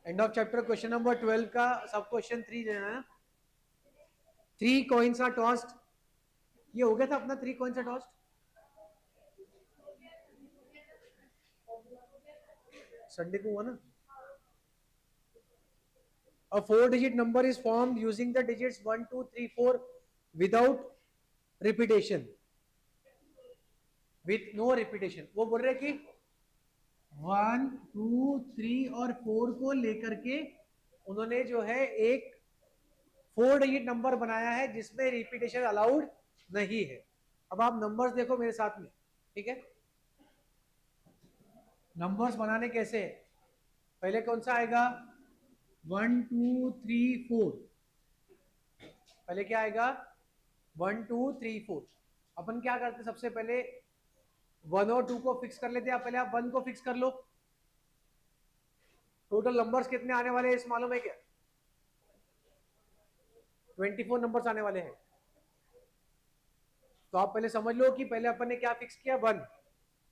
End of chapter question number 12 का सब question 3 लेना है। 3 कॉइन्स आर टॉस्ड। ये हो गया था अपना 3 कॉइन्स आर टॉस्ड संडे को हुआ ना। A 4-digit number is formed using the digits 1, 2, 3, 4 without repetition. With no repetition. वो बोल रहे कि 1, 2, 3 और 4 को लेकर के उन्होंने जो है एक 4-digit नंबर बनाया है जिसमें रिपीटेशन अलाउड नहीं है। अब आप नंबर्स देखो मेरे साथ में, ठीक है। नंबर्स बनाने कैसे है? पहले कौन सा आएगा? 1, 2, 3, 4। पहले क्या आएगा? 1, 2, 3, 4। अपन क्या करते सबसे पहले 1 और 2 को फिक्स कर लेते हैं। पहले आप 1 को फिक्स कर लो। टोटल नंबर्स कितने आने वाले हैं इस मालूम है क्या? 24 नंबर्स आने वाले हैं। तो आप पहले समझ लो कि पहले अपन ने क्या फिक्स किया? 1,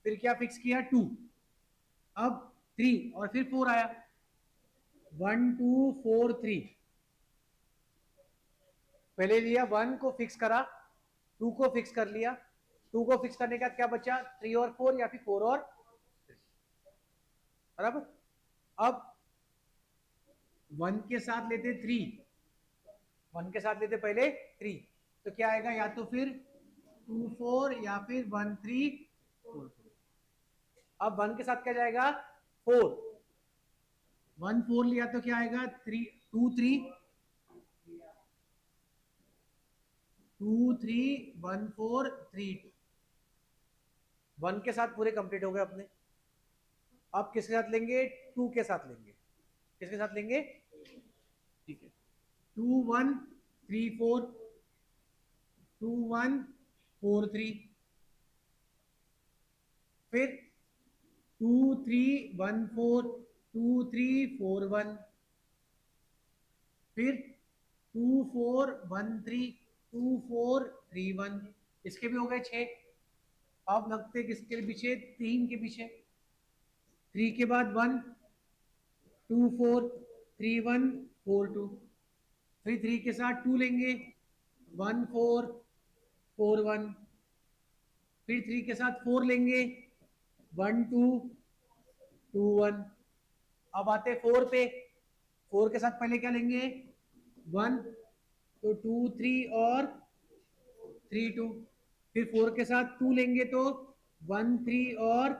फिर क्या फिक्स किया? 2, अब 3 और फिर 4 आया। 1, 2, 4, 3। पहले लिया 1 को फिक्स करा, 2 को फिक्स कर लिया। 2 को फिक्स करने के बाद क्या बचा? 3 और 4 या फिर 4 और 3। बराबर। अब 1 के साथ लेते 3, 1 के साथ लेते पहले 3। तो क्या आएगा? या तो फिर 2, 4 या फिर 1, 3, 4, 4। अब 1 के साथ क्या जाएगा? 4। 1, 4 लिया तो क्या आएगा? 3, 2, 3, 2, 3, 1, 4, 3, 2। 1 के साथ पूरे कंप्लीट हो गए अपने। अब किसके साथ लेंगे? 2 के साथ लेंगे। किसके साथ लेंगे? ठीक है। 2, 1, 3, 4, 2, 1, 4, 3। फिर 2, 3, 1, 4, 2, 3, 4, 1। फिर 2, 4, 1, 3, 2, 4, 3, 1। इसके भी हो गए 6। अब लगते किसके पीछे? 3 के पीछे। 3 के बाद 1, 2, 4, 3, 1, 4, 2। फिर 3 के साथ 2 लेंगे, 1, 4, 4, 1। फिर 3 के साथ 4 लेंगे, 1, 2, 2, 1। अब आते 4 पे। 4 के साथ पहले क्या लेंगे? 1, तो 2, 3 और 3, 2। फिर 4 के साथ 2 लेंगे तो 1, 3 और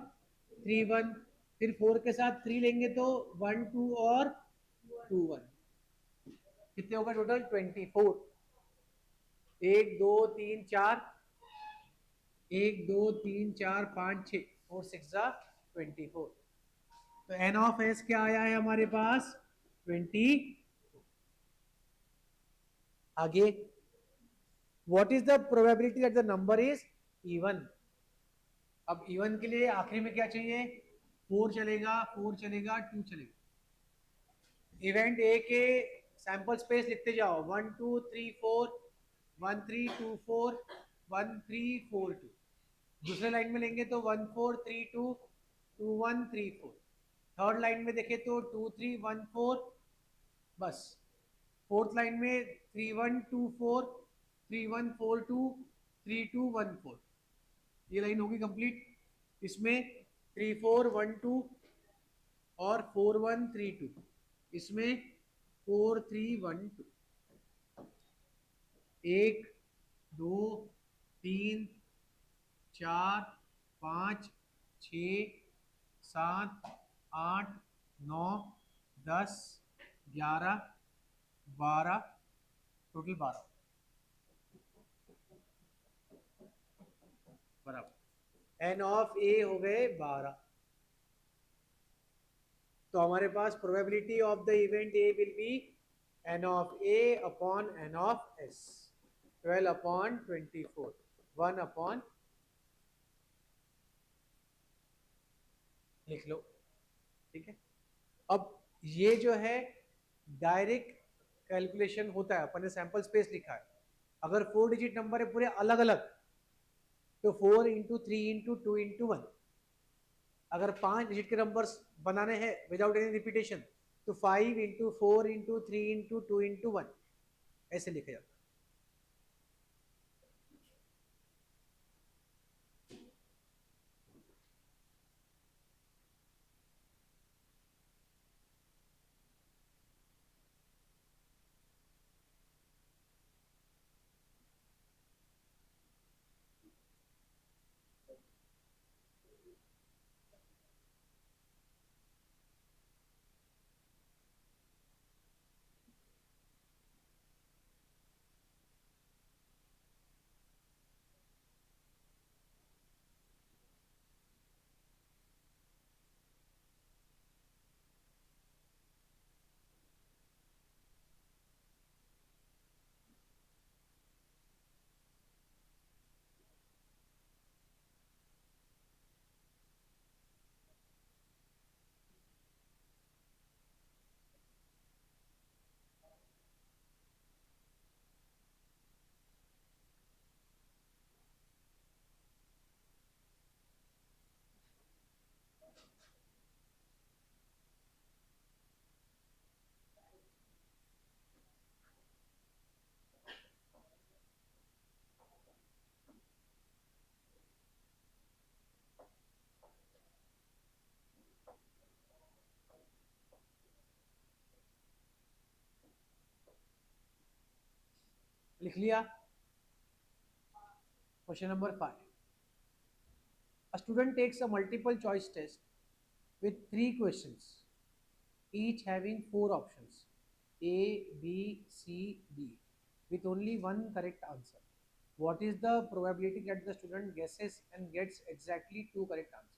3, 1। फिर 4 के साथ 3 लेंगे तो 1, 2 और 2, 1। कितने होगा टोटल? 24। 1, 2, 3, 4, 1, 2, 3, 4, 5, 6 और 6 जा 24। तो एन ऑफ एस क्या आया है हमारे पास? 20। आगे what is the probability that the number is even? अब इवन के लिए आखिरी में क्या चाहिए? 4 चलेगा, 4 चलेगा, 2 चलेगा। इवेंट ए के सैंपल स्पेस लिखते जाओ। 1, 2, 3, 4, 1, 3, 2, 4, 1, 3, 4, 2। दूसरे लाइन में लेंगे तो 1, 4, 3, 2, 2, 1, 3, 4। थर्ड लाइन में देखे तो 2, 3, 1, 4। बस। फोर्थ लाइन में 3, 1, 2, 4, 3, 1, 4, 2, 3, 2, 1, 4। ये लाइन होगी कंप्लीट। इसमें 3, 4, 1, 2 और 4, 1, 3, 2। इसमें 4, 3, 1, 2। 1, 2, 3, 4, 5, 6, 7, 8, 9, 10, 11, 12। टोटल 12। बराबर। एन ऑफ ए हो गए 12। तो हमारे पास probability of the event A will be n of A upon n of S. 12 upon 24, 1 upon. लिख लो, ठीक है। अब ये जो है डायरेक्ट कैलकुलेशन होता है। अपन ने सैंपल स्पेस लिखा है। अगर 4 डिजिट नंबर है पूरे अलग अलग तो 4 इंटू 3 इंटू 2 इंटू 1। अगर 5 डिजिट के नंबर्स बनाने हैं विदाउट एनी रिपीटेशन तो 5 इंटू 4 इंटू 3 इंटू 2 इंटू 1 ऐसे लिखा जाता है। लिख लिया। Question number 5, a student takes a multiple choice test with 3 questions each having 4 options A, B, C, D with only one correct answer. What is the probability that the student guesses and gets exactly 2 correct answers?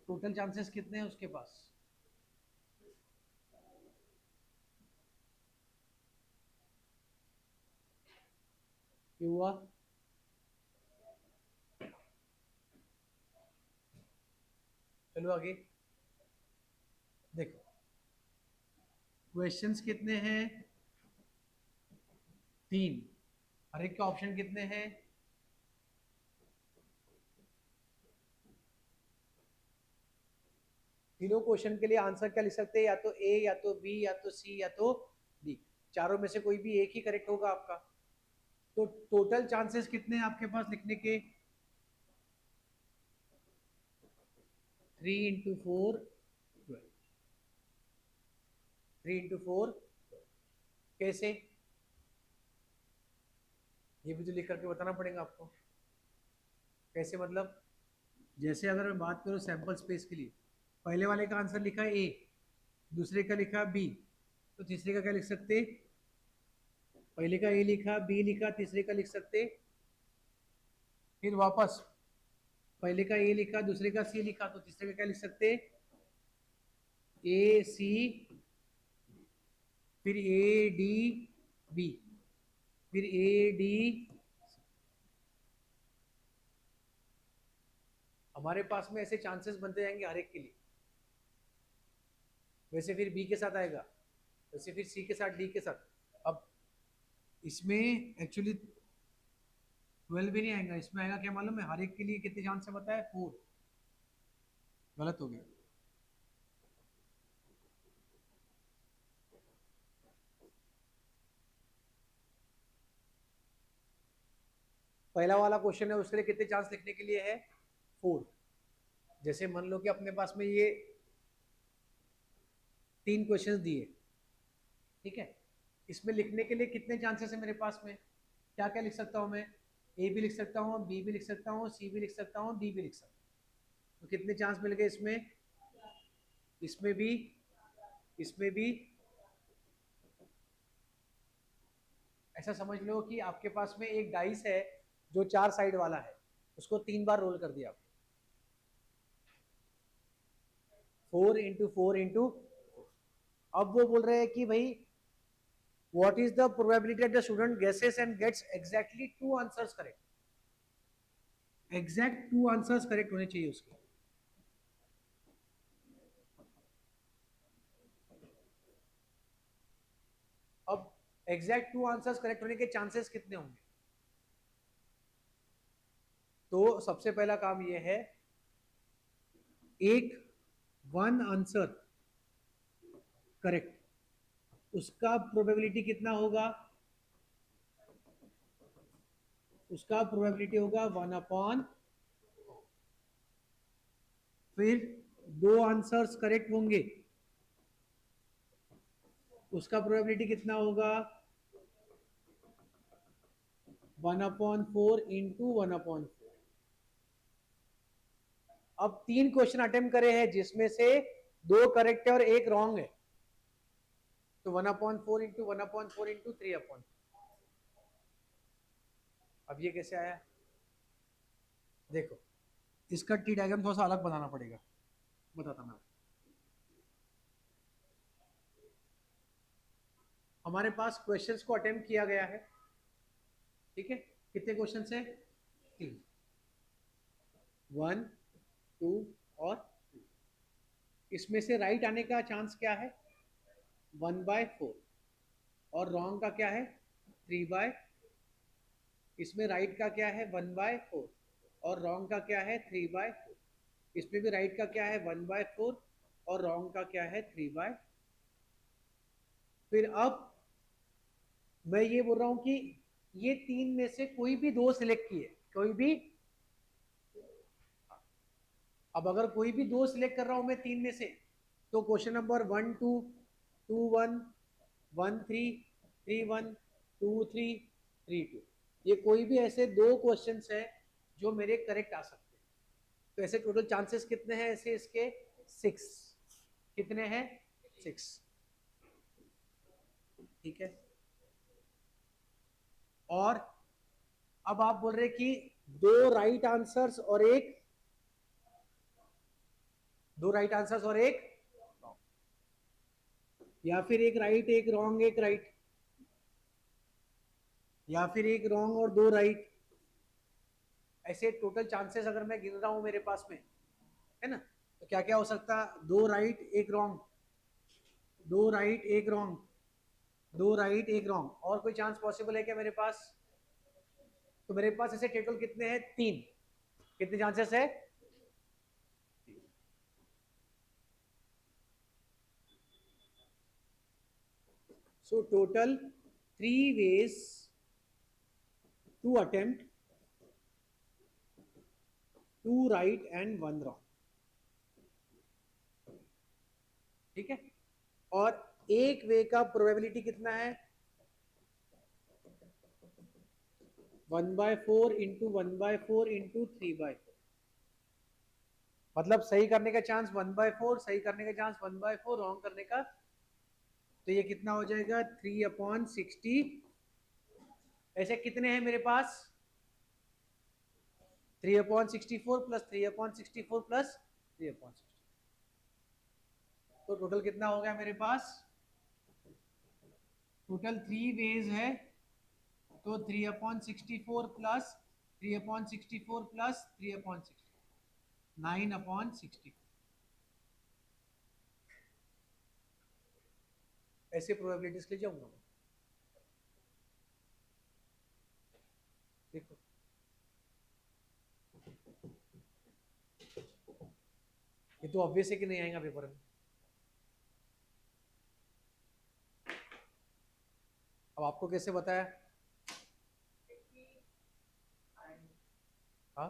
Total chances कितने हैं उसके पास? क्या हुआ? चलो आगे देखो, questions कितने हैं? 3। हर एक के ऑप्शन कितने हैं? तीनों क्वेश्चन के लिए आंसर क्या लिख सकते हैं? या तो ए, या तो बी, या तो सी, या तो डी। चारों में से कोई भी एक ही करेक्ट होगा आपका। तो टोटल चांसेस कितने हैं आपके पास लिखने के? 3 इंटू 4 12। 3 इंटू 4 कैसे? ये भी तो लिख करके बताना पड़ेगा आपको। कैसे मतलब? जैसे अगर मैं बात करूं सैंपल स्पेस के लिए, पहले वाले का आंसर लिखा है ए, दूसरे का लिखा बी, तो तीसरे का क्या लिख सकते? पहले का ए लिखा, बी लिखा, तीसरे का लिख सकते। फिर वापस पहले का ए लिखा, दूसरे का सी लिखा, तो तीसरे का क्या लिख सकते? ए सी, फिर ए डी बी, फिर ए डी। हमारे पास में ऐसे चांसेस बनते जाएंगे हर एक के लिए। वैसे फिर बी के साथ आएगा, वैसे फिर सी के साथ, डी के साथ। अब इसमें एक्चुअली 12 भी नहीं आएगा, इसमें आएगा क्या मालूम है? हर एक के लिए कितने चांस है बताया? 4। गलत हो गया। पहला वाला क्वेश्चन है, उसके लिए कितने चांस लिखने के लिए है? 4। जैसे मान लो कि अपने पास में ये 3 क्वेश्चंस दिए, ठीक है, इसमें लिखने के लिए कितने चांसेस है मेरे पास में? क्या क्या लिख सकता हूँ मैं? ए भी लिख सकता हूँ, बी भी लिख सकता हूँ, सी भी लिख सकता हूँ, डी भी लिख सकता हूँ। तो कितने चांस मिल गए इसमें? इसमें भी, इसमें भी। ऐसा समझ लो कि आपके पास में एक डाइस है जो 4 साइड वाला है, उसको 3 बार रोल कर दिया आपने। 4 इंटू 4 इंटू। अब वो बोल रहे हैं कि भाई what is the probability that the student guesses and gets exactly 2 answers correct? Exact 2 answers correct होने चाहिए उसके। एग्जैक्ट 2 आंसर्स करेक्ट होने के चांसेस कितने होंगे? तो सबसे पहला काम ये है, एक 1 आंसर करेक्ट, उसका प्रोबेबिलिटी कितना होगा? उसका प्रोबेबिलिटी होगा 1/, फिर 2 आंसर्स करेक्ट होंगे, उसका प्रोबेबिलिटी कितना होगा? 1/4 इंटू 1/4। अब 3 क्वेश्चन अटेम्प्ट करे हैं जिसमें से 2 करेक्ट है और 1 रॉन्ग है, तो 1/4 इंटू 1/4 इंटू 3/4। अब ये कैसे आया? देखो, इसका टी डायग्राम थोड़ा सा अलग बनाना पड़ेगा, बताता मैं। हमारे पास क्वेश्चंस को अटेम्प्ट किया गया है, ठीक है? कितने क्वेश्चन है? 3, 1, 2 और 3। इसमें से राइट आने का चांस क्या है? 1/4। और रॉन्ग का क्या है? 3/, इसमें राइट का क्या है? 1/4 और रॉन्ग का क्या है? 3/4। इसमें भी राइट का क्या है? 1/4 और रॉन्ग का क्या है? 3/। फिर अब मैं ये बोल रहा हूं कि ये 3 में से कोई भी 2 सिलेक्ट किए, कोई भी। अब अगर कोई भी 2 सिलेक्ट कर रहा हूं मैं 3 में से, तो क्वेश्चन नंबर 1 2, 2 1, 1 3, 3 1, 2 3, 3 2, ये कोई भी ऐसे 2 क्वेश्चंस है जो मेरे करेक्ट आ सकते हैं। तो ऐसे टोटल चांसेस कितने हैं ऐसे इसके? 6। कितने हैं? 6। ठीक है। और अब आप बोल रहे कि 2 राइट आंसर्स और एक, 2 राइट आंसर्स और एक, या फिर एक राइट एक रॉन्ग एक राइट, या फिर एक रॉन्ग और 2 राइट। ऐसे टोटल चांसेस अगर मैं गिन रहा हूं मेरे पास में, है ना, तो क्या क्या हो सकता है? 2 राइट एक रॉन्ग, 2 राइट एक रॉन्ग, 2 राइट एक रॉन्ग। और कोई चांस पॉसिबल है क्या मेरे पास? तो मेरे पास ऐसे टोटल कितने हैं? 3। कितने चांसेस है? So total 3 ways to attempt 2 right and 1 wrong। ठीक है। और एक वे का प्रोबेबिलिटी कितना है? 1/4 इंटू 1/4 इंटू 3/4। मतलब सही करने का चांस 1/4, सही करने का चांस 1/4, रॉन्ग करने का, तो ये कितना हो जाएगा? 3/60। ऐसे कितने हैं मेरे पास? 3/64 प्लस 3/64 प्लस 3/60। तो टोटल कितना हो गया मेरे पास? टोटल 3 वेज है, तो 3/64 प्लस 3/64 प्लस 3/60, 9/60। ऐसे प्रोबेबिलिटीज ले जाऊंगा मैं। देखो, ये तो ऑब्वियस है कि नहीं आएगा पेपर में। अब आपको कैसे बताया? हाँ,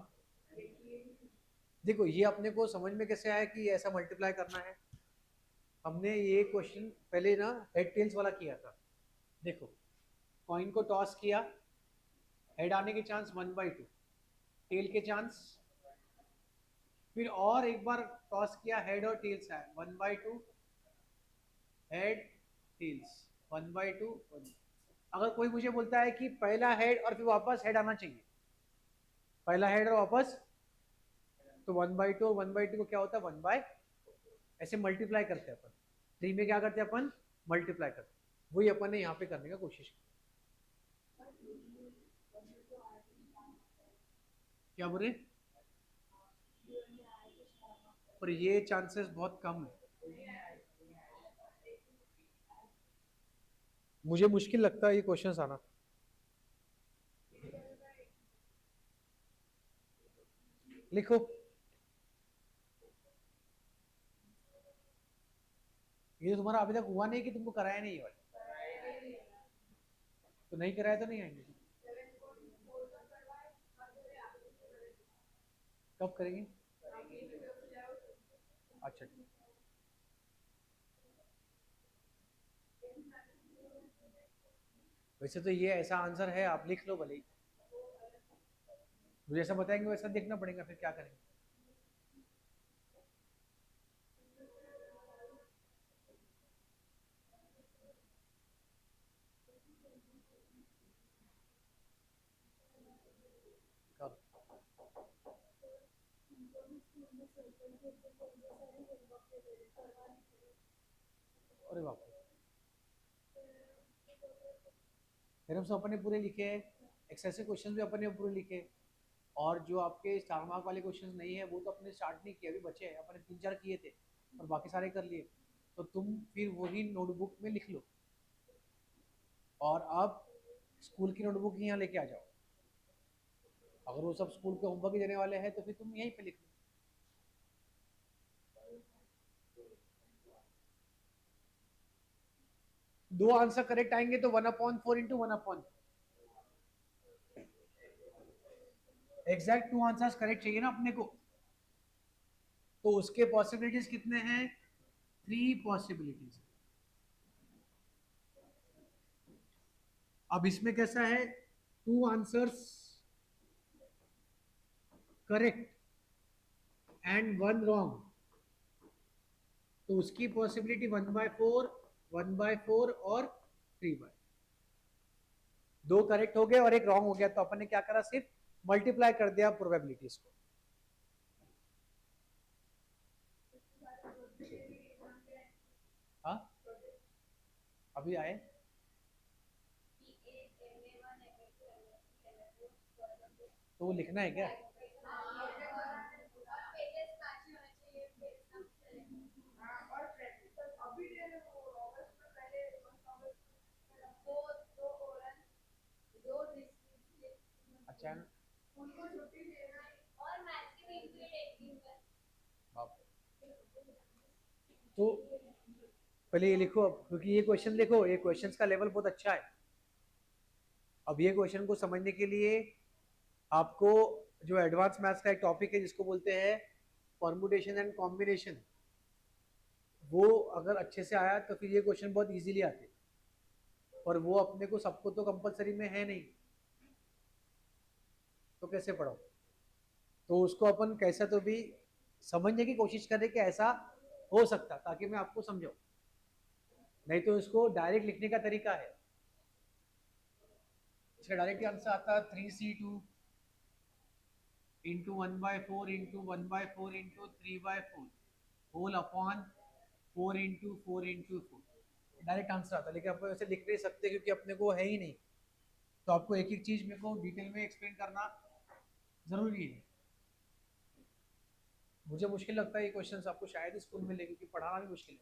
देखो ये अपने को समझ में कैसे आया कि ऐसा मल्टीप्लाई करना है? हमने ये क्वेश्चन पहले ना हेड टेल्स वाला किया था। देखो, कॉइन को टॉस किया, हेड आने के चांस 1/2, टेल के चांस, फिर और एक बार टॉस किया, हेड और टेल्स आया 1/2, हेड टेल्स 1/2 1। अगर कोई मुझे बोलता है कि पहला हेड और फिर वापस हेड आना चाहिए, पहला हेड और वापस, तो 1/2 और 1/2 को क्या होता है? 1/, ऐसे मल्टीप्लाई करते हैं अपन। 3 में क्या करते हैं अपन? मल्टीप्लाई करते हैं। वही अपन ने यहाँ पे करने का कोशिश की। क्या बोल रहे? पर ये चांसेस बहुत कम है। मुझे मुश्किल लगता है ये क्वेश्चंस आना। लिखो। ये तो तुम्हारा अभी तक हुआ नहीं कि तुमको कराया नहीं है, तो नहीं कराया तो नहीं आएंगे। कब करेंगे? अच्छा, वैसे तो ये ऐसा आंसर है, आप लिख लो भले ही। मुझे ऐसा बताएंगे वैसा देखना पड़ेगा, फिर क्या करेंगे। कब? अरे बाप रे, फिर हम सब अपने पूरे लिखे, एक्सेसिव क्वेश्चन भी अपने पूरे लिखे, और जो आपके स्टार मार्क वाले क्वेश्चंस नहीं है वो तो अपने स्टार्ट नहीं किए, अभी बचे हैं, अपने 3-4 किए थे और बाकी सारे कर लिए। तो तुम फिर वही नोटबुक में लिख लो, और अब स्कूल की नोटबुक ही यहाँ लेके आ जाओ। अगर वो सब स्कूल के होमवर्क ही देने वाले हैं तो फिर तुम यहीं पे लिख लो। दो आंसर करेक्ट आएंगे तो 1/4 इंटू 1/, एग्जैक्ट 2 आंसर्स करेक्ट चाहिए ना अपने को, तो उसके पॉसिबिलिटीज कितने हैं? 3 पॉसिबिलिटीज। अब इसमें कैसा है, 2 आंसर्स करेक्ट एंड 1 रॉन्ग, तो उसकी पॉसिबिलिटी 1/4, 1/4 और 3/, दो करेक्ट हो गए और एक रॉन्ग हो गया, तो अपन ने क्या करा, सिर्फ मल्टीप्लाई कर दिया प्रोबेबिलिटीज को। हाँ, अभी आए। तो वो लिखना है क्या? अच्छा, बाप रे। तो पहले ये लिखो, अब क्योंकि ये क्वेश्चन देखो, ये क्वेश्चंस का लेवल बहुत अच्छा है। अब ये क्वेश्चन को समझने के लिए आपको जो एडवांस मैथ्स का एक टॉपिक है जिसको बोलते हैं परमुटेशन एंड कॉम्बिनेशन, वो अगर अच्छे से आया तो फिर ये क्वेश्चन बहुत इजीली आते, और वो अपने को सबको तो कंपलसरी में है नहीं, तो कैसे पढ़ो। तो उसको अपन कैसा तो भी समझने की कोशिश करें कि ऐसा हो सकता, ताकि मैं आपको समझाऊं। नहीं तो इसको डायरेक्ट लिखने का तरीका है, इसका डायरेक्ट आंसर आता है 3C2 into 1/4 into 1/4 into 3/4 whole upon 4 into 4 into 4, direct answer आता है। लेकिन आप वैसे लिख नहीं सकते क्योंकि अपने को है ही नहीं, तो आपको एक एक चीज मेरे को डिटेल में एक्सप्लेन करना जरूरी है। मुझे मुश्किल लगता है ये क्वेश्चन आपको शायद स्कूल में ले, क्योंकि पढ़ाना भी मुश्किल है।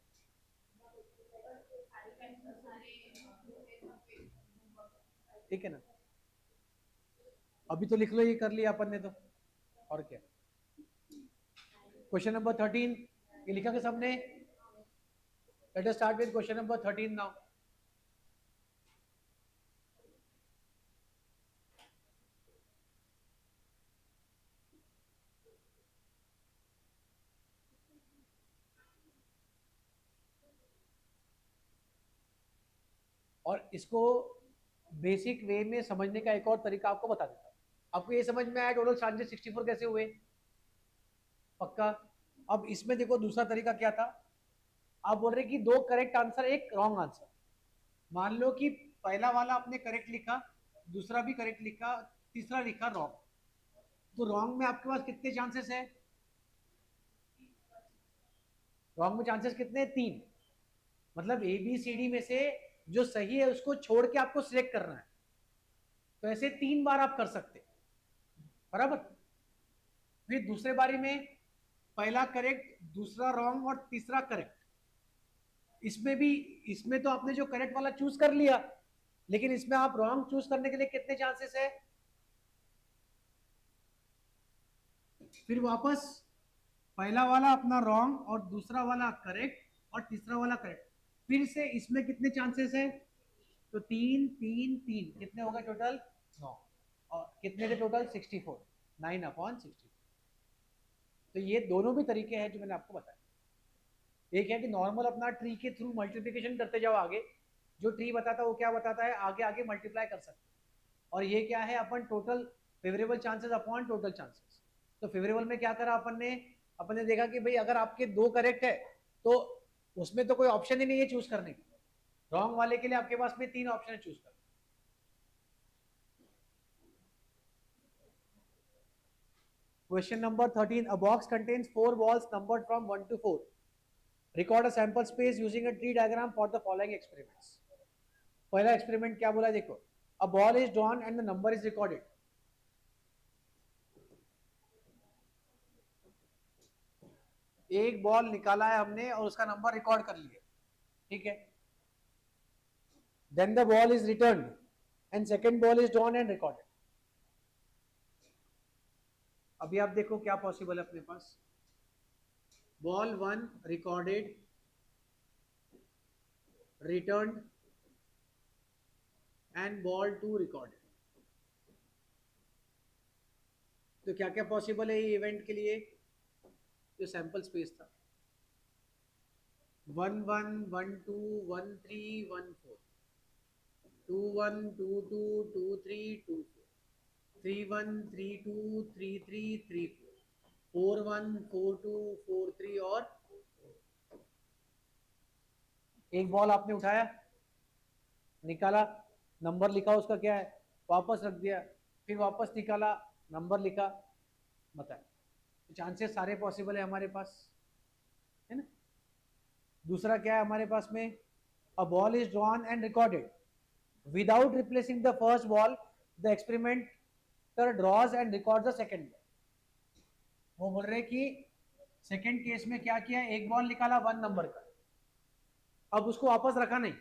ठीक है ना, अभी तो लिख लो, ये कर लिया अपन ने तो, और क्या। क्वेश्चन नंबर 13, ये लिखा के सबने? Let us start with question number 13 now. और इसको बेसिक वे में समझने का एक और तरीका आपको बता देता हूँ। आपको ये समझ में आया टोटल चार्जेस 64 कैसे हुए? पक्का। अब इसमें देखो दूसरा तरीका क्या था, आप बोल रहे कि दो करेक्ट आंसर एक रॉन्ग आंसर। मान लो कि पहला वाला आपने करेक्ट लिखा, दूसरा भी करेक्ट लिखा, तीसरा लिखा रॉन्ग, तो रॉन्ग में आपके पास कितने चांसेस है? रॉन्ग में चांसेस कितने? 3। मतलब ए बी सी डी में से जो सही है उसको छोड़ के आपको सिलेक्ट करना है, तो ऐसे 3 बार आप कर सकते, बराबर। फिर दूसरे बारी में पहला करेक्ट, दूसरा रॉन्ग और तीसरा करेक्ट, इसमें भी, इसमें तो आपने जो करेक्ट वाला चूज कर लिया, लेकिन इसमें आप रॉन्ग चूज करने के लिए कितने चांसेस है? फिर वापस पहला वाला अपना रॉन्ग और दूसरा वाला करेक्ट और तीसरा वाला करेक्ट, फिर से इसमें कितने चांसेस है? तो तीन तीन तीन, कितने हो गए टोटल? 9। और कितने थे टोटल? 64, 9/64। तो ये दोनों भी तरीके हैं जो मैंने आपको बताया। एक है कि नॉर्मल अपना ट्री के थ्रू मल्टीप्लिकेशन करते जाओ आगे, जो ट्री बताता है वो क्या बताता है, आगे आगे मल्टीप्लाई कर सकते हैं। और ये क्या है, अपन total favourable chances upon total chances. तो फेवरेबल में क्या करा अपन ने देखा कि भाई अगर आपके 2 करेक्ट है तो उसमें तो कोई ऑप्शन ही नहीं है चूज करने की। रॉन्ग वाले के लिए आपके पास में 3 ऑप्शन है चूज करने। Question number 13. A box contains 4 balls numbered from 1 to 4. Record a sample space using a tree diagram for the following experiments. पहला एक्सपेरिमेंट क्या बोला देखो, a ball is drawn and the number is recorded. एक ball निकाला है हमने और उसका नंबर रिकॉर्ड कर लिया, ठीक है। Then the ball is returned and second ball is drawn and recorded. अभी आप देखो क्या पॉसिबल है अपने पास। Ball 1 recorded, return and ball 2 recorded. तो क्या क्या पॉसिबल है ये इवेंट के लिए? जो सैंपल स्पेस था 1 1 1 2 1 3 1 4, 2 1 2 2 2 3 2 4, 3 1 3 2 3 3 3 4, 4 1 4 2 4 3 और एक बॉल आपने उठाया, निकाला, नंबर लिखा उसका क्या है, वापस रख दिया, फिर वापस निकाला, नंबर लिखा, बताए। तो चांसेस सारे पॉसिबल है हमारे पास, है ना। दूसरा क्या है हमारे पास में, a ball is drawn and recorded without replacing the first ball, the experimenter draws and record the second ball. वो बोल रहे कि सेकेंड केस में क्या किया, एक बॉल निकाला 1 नंबर का, अब उसको वापस रखा नहीं,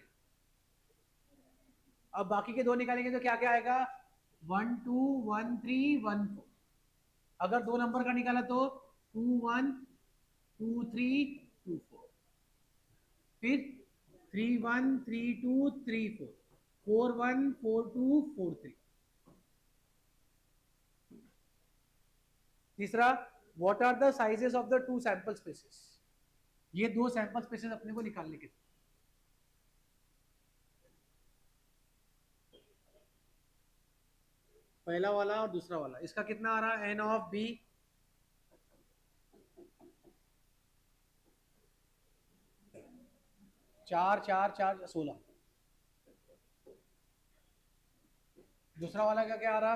अब बाकी के 2 निकालेंगे तो क्या क्या आएगा, 1 2 1 3 1 4। अगर 2 नंबर का निकाला तो 2 1 2 3 2 4, फिर 3 1 3 2 3 4, 4 1 4 2 4 3। तीसरा, what are the sizes of the 2 sample spaces. ये 2 सैंपल स्पेसेस अपने को निकालने के, पहला वाला और दूसरा वाला, इसका कितना आ रहा है, n ऑफ b 4 4 4 16। दूसरा वाला का क्या आ रहा,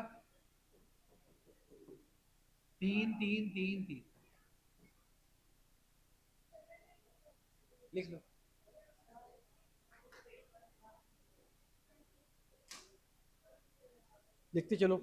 3 3 3 3। लिख लो, लिखते चलो।